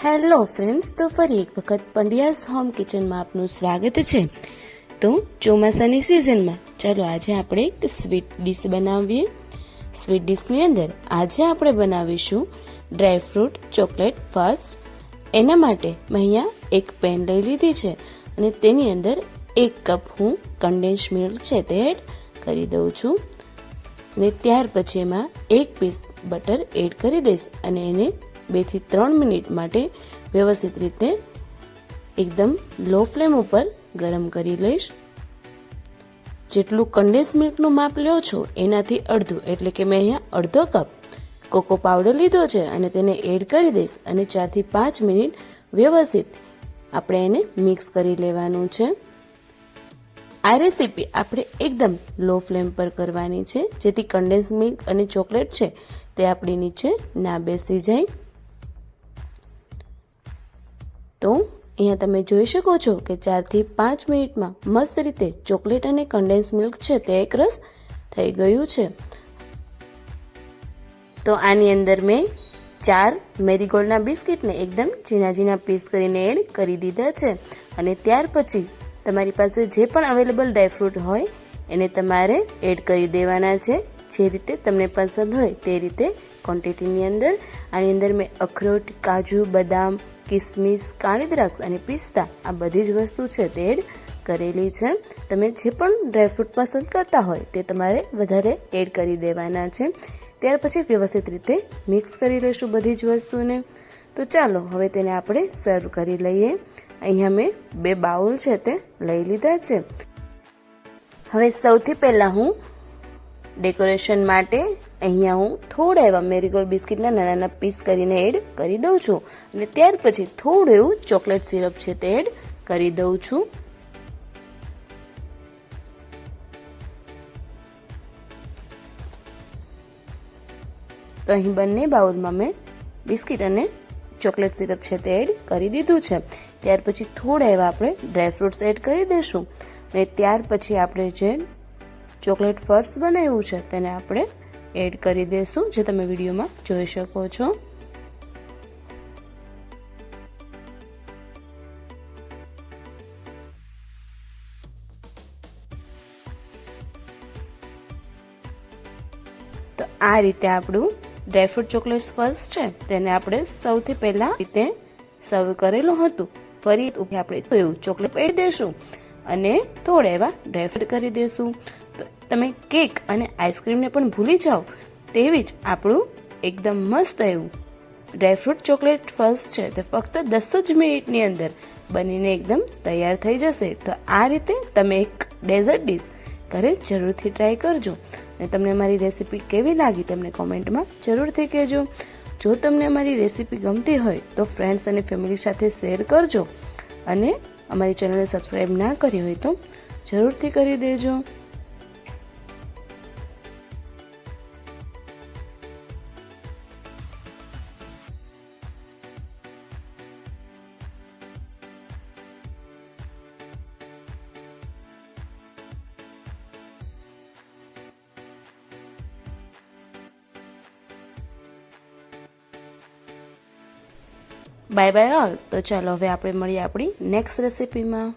Hello friends, તો ફરી એક વખત પંડ્યાસ હોમ કિચનમાં આપનું સ્વાગત છે। તો ચોમાસાની સિઝનમાં ચાલો આજે આપણે એક સ્વીટ ડીશ બનાવીએ। સ્વીટ ડીશની અંદર આજે આપણે બનાવીશું ડ્રાયફ્રૂટ ચોકલેટ ફર્સ। એના માટે મેં અહીંયા એક પેન લઈ લીધી છે અને તેની અંદર 1 કપ હું કન્ડેન્સ મિલ્ક છે તે એડ કરી દઉં છું અને ત્યાર પછી એમાં 1 પીસ બટર એડ કરી દઈશ અને એને 2 થી 3 મિનિટ માટે વ્યવસ્થિત રીતે એકદમ લો ફ્લેમ ઉપર ગરમ કરી લઈશ। જેટલું કન્ડેન્સ મિલ્કનું માપ લ્યો છો એનાથી અડધું એટલે કે મેં અહીંયા અડધો કપ કોકો પાવડર લીધો છે અને તેને એડ કરી દઈશ અને 4 થી 5 મિનિટ વ્યવસ્થિત આપણે એને મિક્સ કરી લેવાનું છે। આ રેસીપી આપણે એકદમ લો ફ્લેમ પર કરવાની છે જેથી કન્ડેન્સ મિલ્ક અને ચોકલેટ છે તે આપણી નીચે ના બેસી જાય। તો અહીંયા તમે જોઈ શકો છો કે 4 થી 5 મિનિટમાં મસ્ત રીતે ચોકલેટ અને કન્ડેન્સ મિલ્ક છે તે એકરસ થઈ ગયું છે। તો આની અંદર મેં 4 મેરીગોલ્ડના બિસ્કિટને એકદમ ઝીણા ઝીણા પીસ કરીને એડ કરી દીધા છે અને ત્યાર પછી તમારી પાસે જે પણ અવેલેબલ ડ્રાયફ્રૂટ હોય એને તમારે એડ કરી દેવાના છે જે રીતે તમને પસંદ હોય તે રીતે ક્વોન્ટિટીની અંદર। આની અંદર મેં અખરોટ, કાજુ, બદામ, કિસમિસ, કાળી દ્રાક્ષ અને પિસ્તા આ બધી જ વસ્તુ છે તે એડ કરેલી છે। તમે જે પણ ડ્રાયફ્રૂટ પસંદ કરતા હોય તે તમારે વધારે એડ કરી દેવાના છે। ત્યાર પછી વ્યવસ્થિત રીતે મિક્સ કરી લઈશું બધી જ વસ્તુને। તો ચાલો હવે તેને આપણે સર્વ કરી લઈએ। અહીંયા મેં 2 બાઉલ છે તે લઈ લીધા છે। હવે સૌથી પહેલાં હું ડેકોરેશન માટે અહીંયા હું થોડા એવા મેરીગોલ્ડ બિસ્કિટના નાના નાના પીસ કરીને એડ કરી દઉં છું અને ત્યાર પછી થોડું એવું ચોકલેટ સિરપ છે તે એડ કરી દઉં છું। તો અહીં બંને બાઉલમાં મેં બિસ્કિટ અને ચોકલેટ સિરપ છે તે એડ કરી દીધું છે। ત્યાર પછી થોડા એવા આપણે ડ્રાયફ્રૂટ્સ એડ કરી દઈશું અને ત્યાર પછી આપણે જે ચોકલેટ ફર્સ બનાવ્યું છે તેને આપણે એડ કરી દઈશું જે તમે વિડીયોમાં જોઈ શકો છો। તો આ રીતે આપણું ડ્રાયફ્રૂટ ચોકલેટ ફર્સ છે તેને આપણે સૌથી પહેલા રીતે સર્વ કરેલું હતું। ફરી આપણે એવું ચોકલેટ એડ દઈશું અને થોડા એવા ડ્રાયફ્રૂટ કરી દઈશું। તો તમે કેક અને આઈસ્ક્રીમને પણ ભૂલી જાઓ તેવી જ આપણું એકદમ મસ્ત એવું ડ્રાયફ્રૂટ ચોકલેટ ફર્સ છે તે ફક્ત 10 જ મિનિટની અંદર બનીને એકદમ તૈયાર થઈ જશે। તો આ રીતે તમે એક ડેઝર્ટ ડીશ ઘરે જરૂરથી ટ્રાય કરજો અને તમને મારી રેસીપી કેવી લાગી તમને કોમેન્ટમાં જરૂરથી કહેજો। જો તમને અમારી રેસીપી ગમતી હોય તો ફ્રેન્ડ્સ અને ફેમિલી સાથે શેર કરજો અને અમારી ચેનલને સબસ્ક્રાઈબ ના કરી હોય તો જરૂરથી કરી દેજો। Bye bye all. તો ચાલો હવે આપણે મળીએ આપણી નેક્સ્ટ રેસીપીમાં।